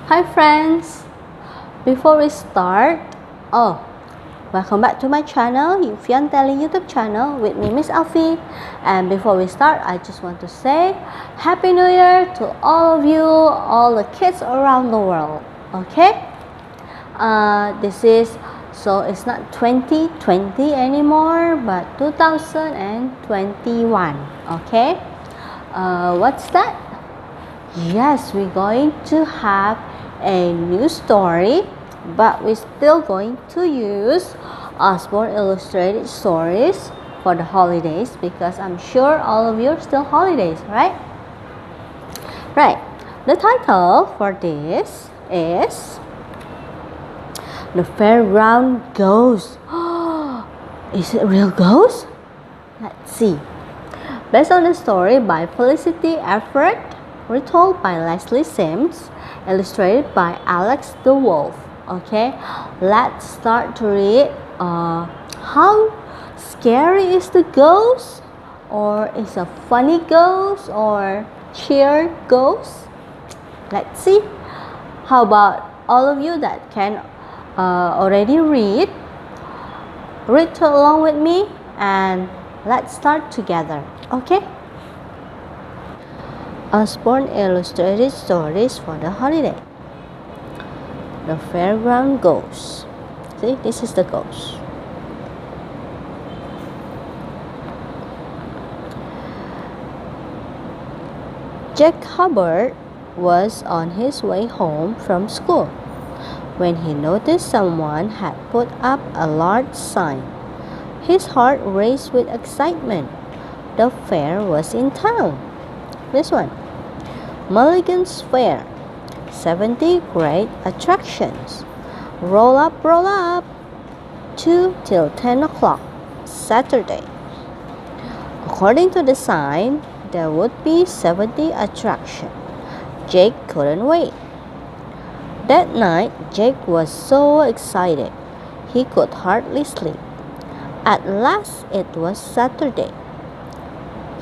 Hi friends! Before we start, welcome back to my channel, Fian Telling YouTube channel with me, Miss Alfie. And before we start, I just want to say Happy New Year to all of you, all the kids around the world. Okay? So it's not 2020 anymore, but 2021. Okay? What's that? Yes, we're going to have a new story, but we're still going to use Osborne Illustrated Stories for the holidays because I'm sure all of you are still holidays, right? Right. The title for this is The Fairground Ghost. Is it a real ghost? Let's see. Based on the story by Felicity Everett, retold by Leslie Sims, illustrated by Alex the Wolf. Okay, let's start to read. How scary is the ghost? Or is a funny ghost or cheer ghost? Let's see. How about all of you that can already read along with me, and let's start together. Okay. Osborne Illustrated Stories for the holiday. The Fairground Ghost. See, this is the ghost. Jack Hubbard was on his way home from school when he noticed someone had put up a large sign. His heart raced with excitement. The fair was in town. This one, Mulligan's Fair, 70 great attractions. Roll up, 2 till 10 o'clock, Saturday. According to the sign, there would be 70 attractions. Jake couldn't wait. That night, Jake was so excited, he could hardly sleep. At last, it was Saturday.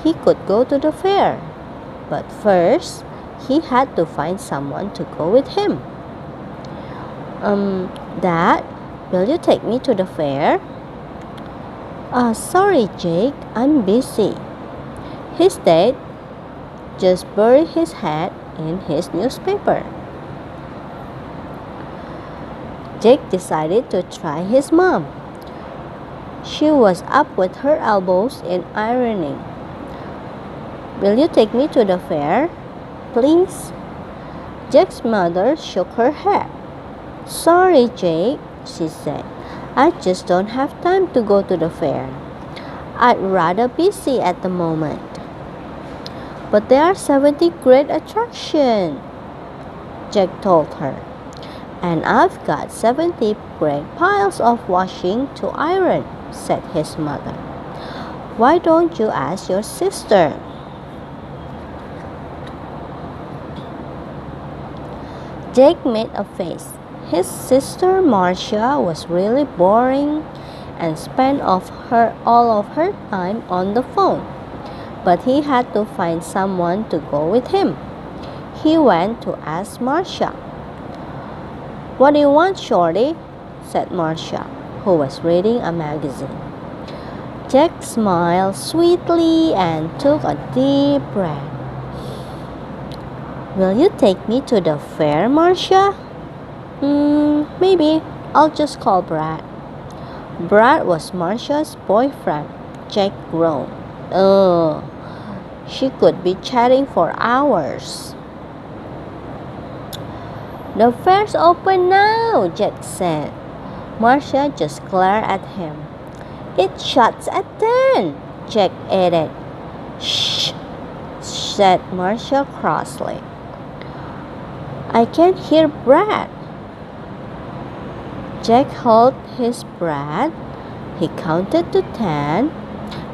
He could go to the fair. But first, he had to find someone to go with him. Dad, will you take me to the fair? Sorry, Jake, I'm busy. His dad just buried his head in his newspaper. Jake decided to try his mom. She was up with her elbows in ironing. Will you take me to the fair, please? Jake's mother shook her head. Sorry, Jake, she said. I just don't have time to go to the fair. I'd rather be busy at the moment. But there are 70 great attractions, Jake told her. And I've got 70 great piles of washing to iron, said his mother. Why don't you ask your sister? Jake made a face. His sister Marcia was really boring and spent all of her time on the phone. But he had to find someone to go with him. He went to ask Marcia. What do you want, Shorty? Said Marcia, who was reading a magazine. Jake smiled sweetly and took a deep breath. Will you take me to the fair, Marcia? Maybe. I'll just call Brad. Brad was Marcia's boyfriend. Jake groaned. She could be chatting for hours. The fair's open now, Jake said. Marcia just glared at him. It shuts at 10, Jake added. Shh, said Marcia crossly. I can't hear Brad. Jake held his breath. He counted to 10.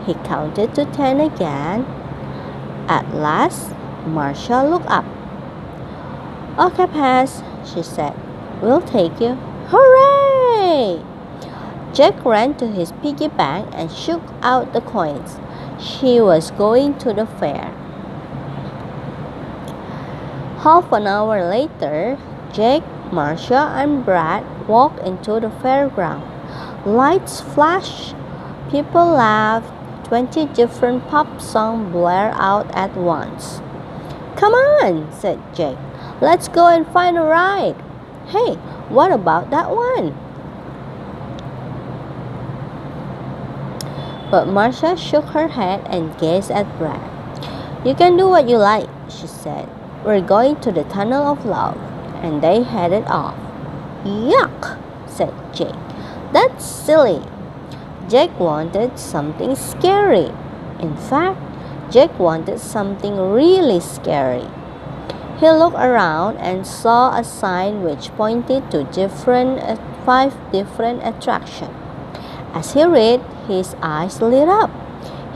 He counted to 10 again. At last, Marcia looked up. Okay, pass, she said. We'll take you. Hooray! Jake ran to his piggy bank and shook out the coins. She was going to the fair. Half an hour later, Jake, Marcia, and Brad walked into the fairground. Lights flashed, people laughed, 20 different pop songs blared out at once. "Come on," said Jake. "Let's go and find a ride." "Hey, what about that one?" But Marcia shook her head and gazed at Brad. "You can do what you like," she said. "We're going to the Tunnel of Love." And they headed off. "Yuck," said Jake. "That's silly." Jake wanted something scary. In fact, Jake wanted something really scary. He looked around and saw a sign which pointed to 5 different attractions. As he read, his eyes lit up.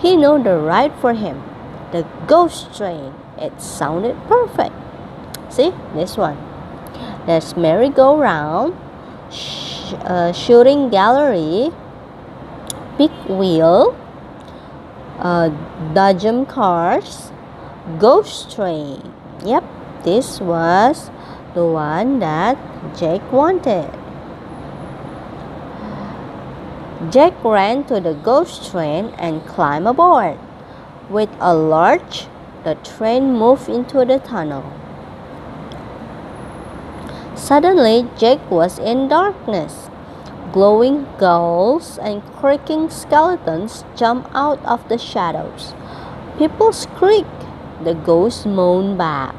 He knew the ride for him. The ghost train. It sounded perfect. See, this one. There's merry-go-round, shooting gallery, big wheel, dodgem cars, ghost train. Yep, this was the one that Jake wanted. Jake ran to the ghost train and climbed aboard. With a lurch, the train moved into the tunnel. Suddenly, Jake was in darkness. Glowing ghouls and creaking skeletons jumped out of the shadows. People shrieked. The ghosts moaned back.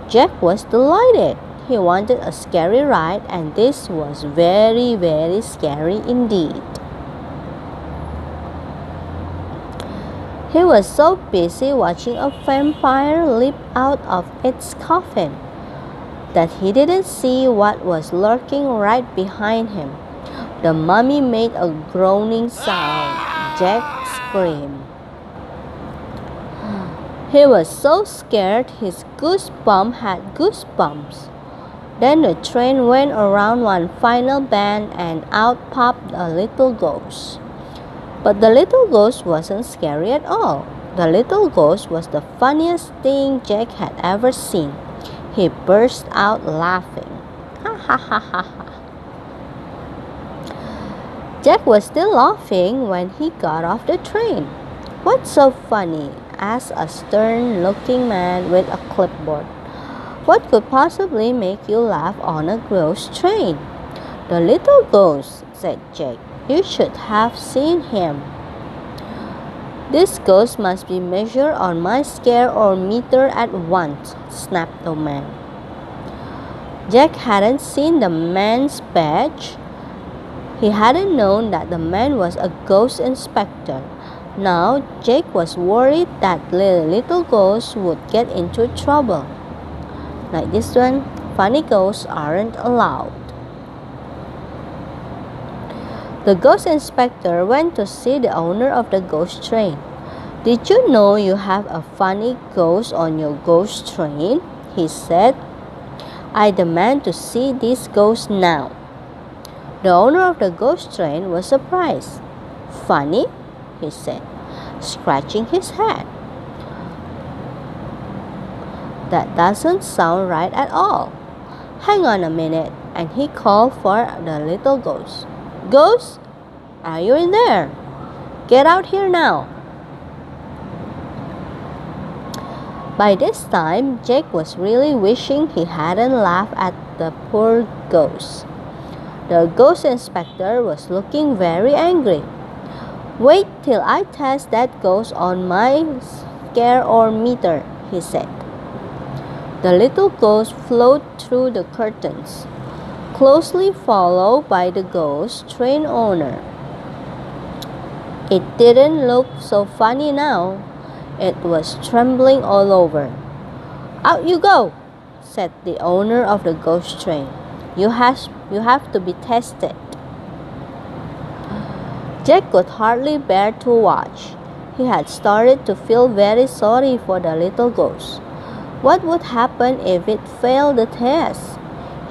Jake was delighted. He wanted a scary ride, and this was very, very scary indeed. He was so busy watching a vampire leap out of its coffin that he didn't see what was lurking right behind him. The mummy made a groaning sound. Jack screamed. He was so scared his goosebump had goosebumps. Then the train went around one final bend and out popped a little ghost. But the little ghost wasn't scary at all. The little ghost was the funniest thing Jack had ever seen. He burst out laughing. Ha ha ha ha ha. Jack was still laughing when he got off the train. "What's so funny?" asked a stern-looking man with a clipboard. "What could possibly make you laugh on a ghost train?" "The little ghost," said Jack. "You should have seen him." "This ghost must be measured on my scare-o-meter at once," snapped the man. Jack hadn't seen the man's badge. He hadn't known that the man was a ghost inspector. Now, Jake was worried that the little ghost would get into trouble. Like this one, funny ghosts aren't allowed. The ghost inspector went to see the owner of the ghost train. "Did you know you have a funny ghost on your ghost train?" he said. "I demand to see this ghost now." The owner of the ghost train was surprised. "Funny?" he said, scratching his head. "That doesn't sound right at all. Hang on a minute," and he called for the little ghost. "Ghost, are you in there? Get out here now." By this time, Jake was really wishing he hadn't laughed at the poor ghost. The ghost inspector was looking very angry. "Wait till I test that ghost on my scare-o-meter," he said. The little ghost floated through the curtains, closely followed by the ghost train owner. It didn't look so funny now. It was trembling all over. "Out you go," said the owner of the ghost train. You have to be tested." Jack could hardly bear to watch. He had started to feel very sorry for the little ghost. What would happen if it failed the test?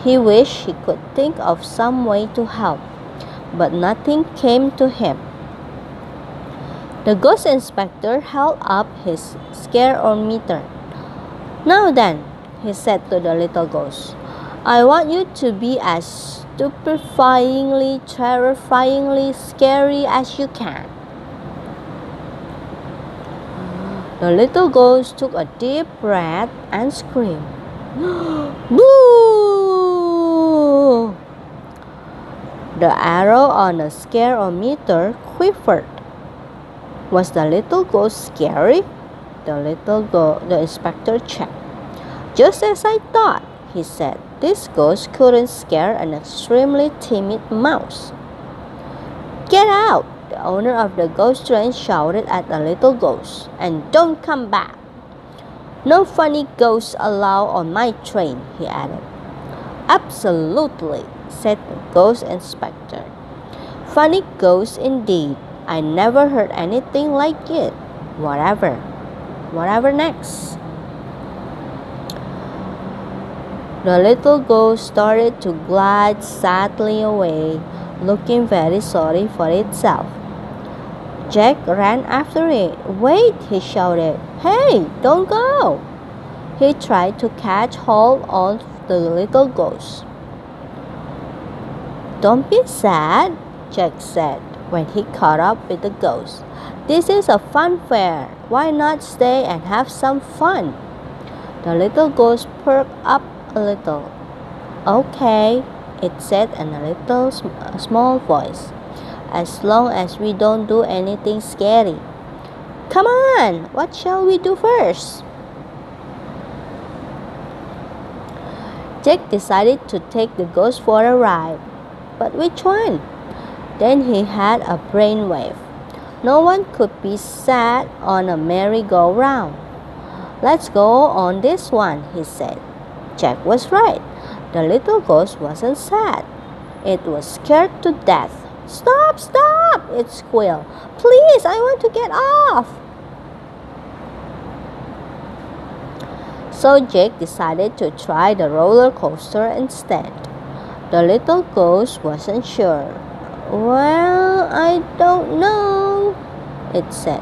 He wished he could think of some way to help, but nothing came to him. The ghost inspector held up his scare-o-meter. "Now then," he said to the little ghost, I want you to be as stupefyingly, terrifyingly scary as you can. The little ghost took a deep breath and screamed, "Boo!" The arrow on the scareometer quivered. Was the little ghost scary? The inspector checked. Just as I thought, he said. This ghost couldn't scare an extremely timid mouse. Get out! The owner of the ghost train shouted at the little ghost, and don't come back. No funny ghosts allowed on my train, he added. Absolutely, said the ghost inspector. Funny ghosts indeed. I never heard anything like it. Whatever next? The little ghost started to glide sadly away, looking very sorry for itself. Jack ran after it. Wait, he shouted. Hey, don't go! He tried to catch hold of the little ghost. Don't be sad, Jack said when he caught up with the ghost. This is a fun fair. Why not stay and have some fun? The little ghost perked up a little. Okay, it said in a little small voice. As long as we don't do anything scary. Come on, what shall we do first? Jack decided to take the ghost for a ride. But which one? Then he had a brainwave. No one could be sad on a merry-go-round. Let's go on this one, he said. Jack was right. The little ghost wasn't sad. It was scared to death. Stop, stop, it squealed. Please, I want to get off. So Jake decided to try the roller coaster instead. The little ghost wasn't sure. Well, I don't know, it said.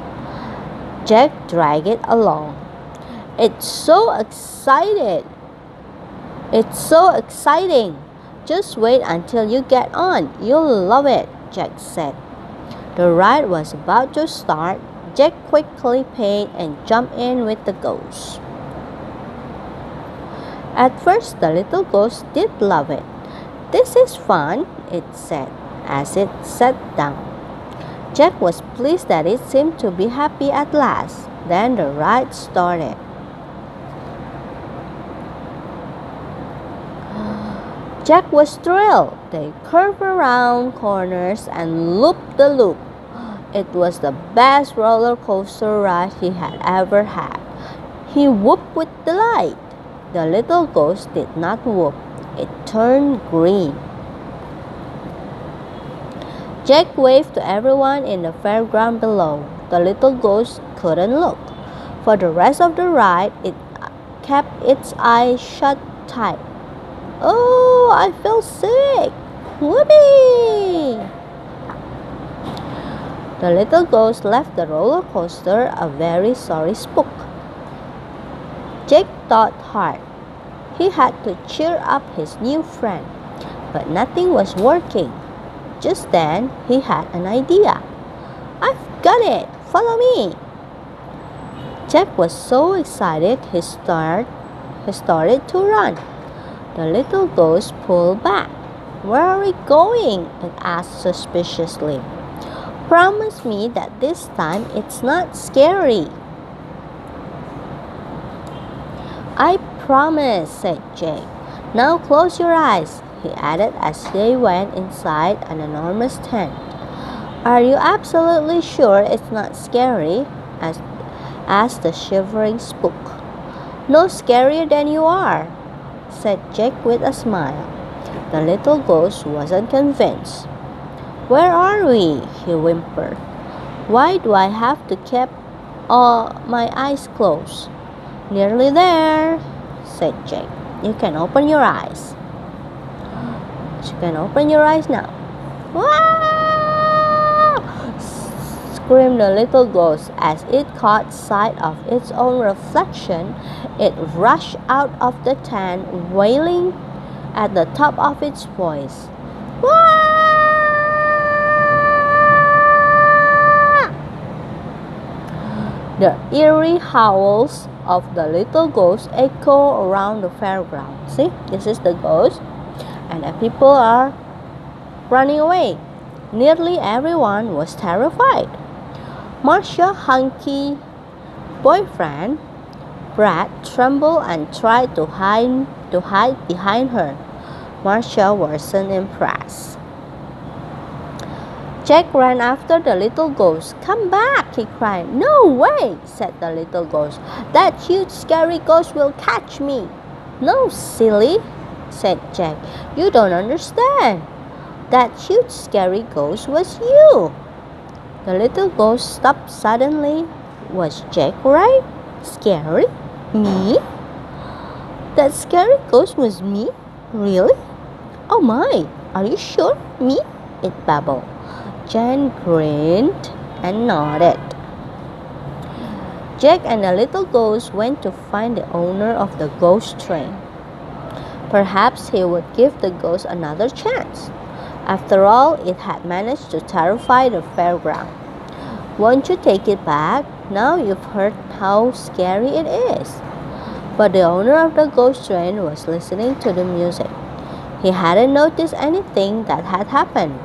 Jack dragged it along. It's so exciting. Just wait until you get on. You'll love it, Jack said. The ride was about to start. Jack quickly paid and jumped in with the ghost. At first, the little ghost did love it. This is fun, it said as it sat down. Jack was pleased that it seemed to be happy at last. Then the ride started. Jack was thrilled. They curved around corners and looped the loop. It was the best roller coaster ride he had ever had. He whooped with delight. The little ghost did not whoop. It turned green. Jack waved to everyone in the fairground below. The little ghost couldn't look. For the rest of the ride, it kept its eyes shut tight. Oh, I feel sick. Whoopee! The little ghost left the roller coaster a very sorry spook. Jake thought hard. He had to cheer up his new friend, but nothing was working. Just then, he had an idea. I've got it! Follow me! Jack was so excited he started to run. The little ghost pulled back. Where are we going? It asked suspiciously. Promise me that this time it's not scary. I promise, said Jake. Now close your eyes, he added as they went inside an enormous tent. Are you absolutely sure it's not scary? asked the shivering spook. No scarier than you are, said Jake with a smile. The little ghost wasn't convinced. Where are we? He whimpered. Why do I have to keep my eyes closed? Nearly there, said Jake. You can open your eyes. You can open your eyes now. Wow! Screamed the little ghost as it caught sight of its own reflection. It rushed out of the tent, wailing at the top of its voice. The eerie howls of the little ghost echo around the fairground. See, this is the ghost, and the people are running away. Nearly everyone was terrified. Marcia's hunky boyfriend, Brad, trembled and tried to hide behind her. Marcia wasn't impressed. Jack ran after the little ghost. "Come back!" he cried. "No way!" said the little ghost. "That huge scary ghost will catch me." "No, silly," said Jack. "You don't understand. That huge scary ghost was you." The little ghost stopped suddenly. Was Jack right? Scary? Me? That scary ghost was me? Really? "Oh my, are you sure? Me?" it babbled. Jan grinned and nodded. Jack and the little ghost went to find the owner of the ghost train. Perhaps he would give the ghost another chance. After all, it had managed to terrify the fairground. "Won't you take it back? Now you've heard how scary it is." But the owner of the ghost train was listening to the music. He hadn't noticed anything that had happened.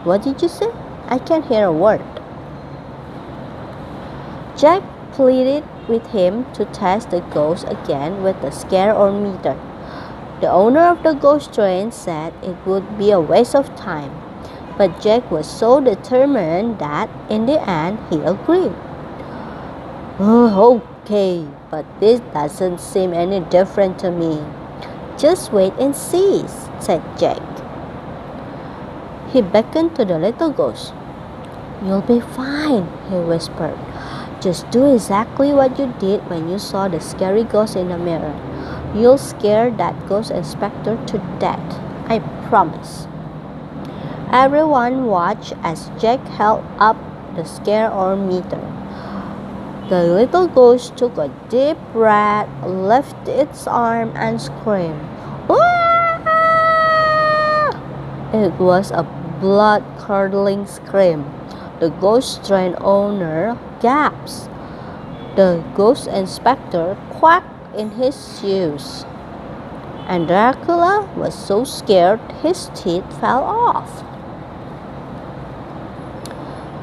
"What did you say? I can't hear a word." Jack pleaded with him to test the ghost again with the scare-o-meter. The owner of the ghost train said it would be a waste of time, but Jack was so determined that in the end he agreed. "Okay, but this doesn't seem any different to me." "Just wait and see," said Jack. He beckoned to the little ghost. "You'll be fine," he whispered. "Just do exactly what you did when you saw the scary ghost in the mirror. You'll scare that ghost inspector to death. I promise." Everyone watched as Jack held up the scare-o-meter. The little ghost took a deep breath, lifted its arm, and screamed. "Ah!" It was a blood-curdling scream. The ghost train owner gasped. The ghost inspector quacked in his shoes. And Dracula was so scared his teeth fell off.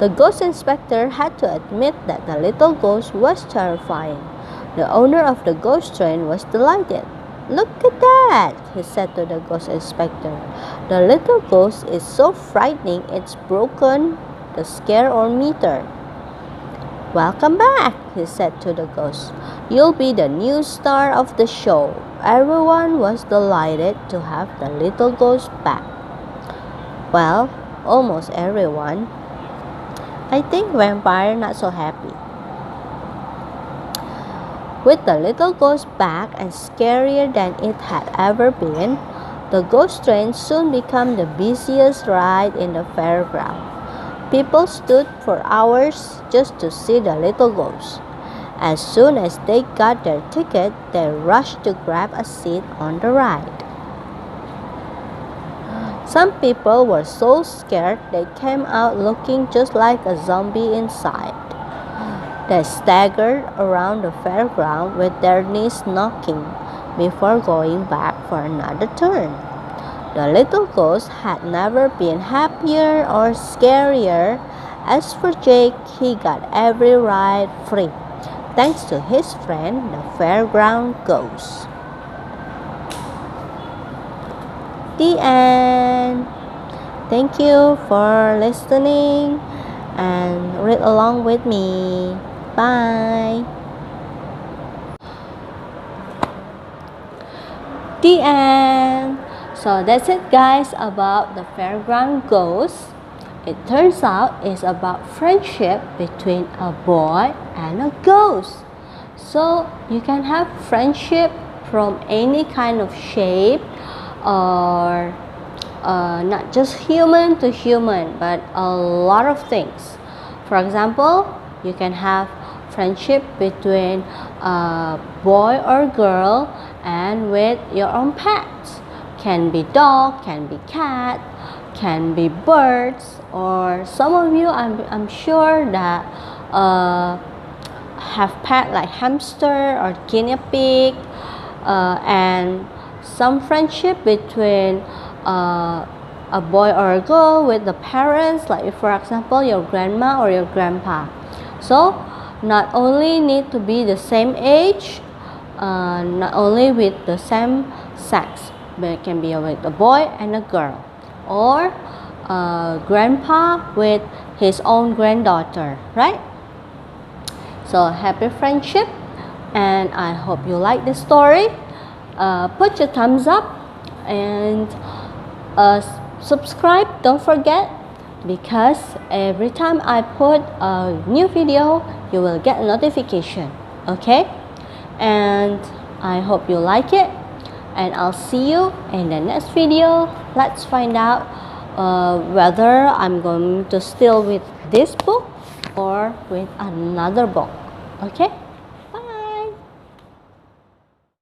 The ghost inspector had to admit that the little ghost was terrifying. The owner of the ghost train was delighted. "Look at that," he said to the ghost inspector. "The little ghost is so frightening it's broken the scare-o-meter." "Welcome back," he said to the ghost. "You'll be the new star of the show." Everyone was delighted to have the little ghost back. Well, almost everyone. I think vampire not so happy. With the little ghost back and scarier than it had ever been, the ghost train soon became the busiest ride in the fairground. People stood for hours just to see the little ghost. As soon as they got their ticket, they rushed to grab a seat on the ride. Some people were so scared they came out looking just like a zombie inside. They staggered around the fairground with their knees knocking before going back for another turn. The little ghost had never been happier or scarier. As for Jake, he got every ride free, thanks to his friend, the Fairground Ghost. The end. Thank you for listening and read along with me. Bye. The end. So that's it, guys, about the Fairground Ghost. It turns out it's about friendship between a boy and a ghost. So you can have friendship from any kind of shape, or not just human to human, but a lot of things. For example, you can have friendship between a boy or girl and with your own pets. Can be dog, can be cat, can be birds, or some of you I'm sure that have pet like hamster or guinea pig, and some friendship between a boy or a girl with the parents, like for example your grandma or your grandpa. So not only need to be the same age, not only with the same sex, but it can be with a boy and a girl, or grandpa with his own granddaughter, right? So happy friendship, and I hope you like this story. Put your thumbs up and subscribe, don't forget, because every time I put a new video you will get a notification, okay? And I hope you like it, and I'll see you in the next video. Let's find out whether I'm going to still with this book or with another book, okay?